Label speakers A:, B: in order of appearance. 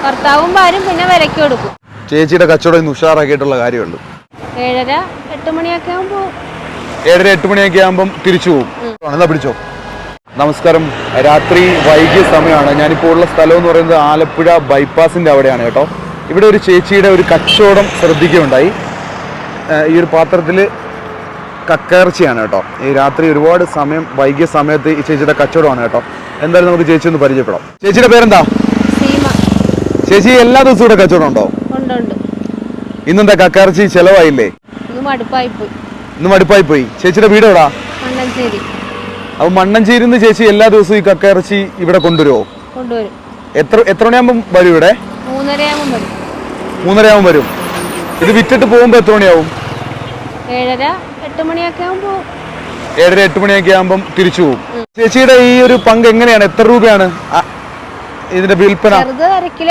A: ഭർത്താവും ഭാര്യയും പിന്നെ വിലക്ക് കൊടുക്കും.
B: ചേച്ചിയുടെ കച്ചവടം ഇന്ന് ഉഷാറാക്കിയിട്ടുള്ള കാര്യമുള്ളൂ.
A: 7:30-8 മണിയൊക്കെ ആകുമ്പോൾ
B: 7:30-8 മണിയൊക്കെ ആകുമ്പം തിരിച്ചു പോകും. എന്നാ പിടിച്ചോ. നമസ്കാരം. രാത്രി വൈകിയ സമയമാണ്. ഞാനിപ്പോൾ ഉള്ള സ്ഥലം എന്ന് പറയുന്നത് ആലപ്പുഴ ബൈപ്പാസിൻ്റെ അവിടെയാണ് കേട്ടോ. ഇവിടെ ഒരു ചേച്ചിയുടെ ഒരു കച്ചവടം ശ്രദ്ധിക്കുകയുണ്ടായി. ഈ ഒരു പാത്രത്തിൽ കക്കയിറച്ചിയാണ് കേട്ടോ. ഈ രാത്രി ഒരുപാട് സമയം വൈകിയ സമയത്ത് ഈ ചേച്ചിയുടെ കച്ചവടമാണ് കേട്ടോ. എന്തായാലും നമുക്ക് ചേച്ചി ഒന്ന് പരിചയപ്പെടാം. ചേച്ചിയുടെ പേരെന്താ?
A: സീമ.
B: ചേച്ചി എല്ലാ ദിവസവും ഇവിടെ കച്ചവടം ഉണ്ടോ?
A: ഉണ്ട്.
B: ഇന്നെന്താ കക്കയിറച്ചി ചെലവായില്ലേ?
A: ഇന്ന് മടുപ്പായി പോയി.
B: ചേച്ചിയുടെ വീട് എവിടാ?
A: മണ്ണഞ്ചേരി.
B: അപ്പൊ മണ്ണഞ്ചേരിന്ന് ചേച്ചി എല്ലാ ദിവസവും ഈ കക്കയിറച്ചി ഇവിടെ കൊണ്ടുവരും. എത്ര മണിയാകുമ്പം വരും ഇവിടെ? 3:30 വരും. ഇത് വിറ്റിട്ട് പോകുമ്പോ എത്ര മണിയാവും?
A: 7:30-8 മണിയൊക്കെ ആകുമ്പോൾ
B: 7:30-8 മണിയൊക്കെ ആകുമ്പം തിരിച്ചു പോകും. ചേച്ചിയുടെ ഈ ഒരു പങ്ക് എങ്ങനെയാണ്? എത്ര രൂപയാണ് ഇതിന്റെ വിൽപ്പന?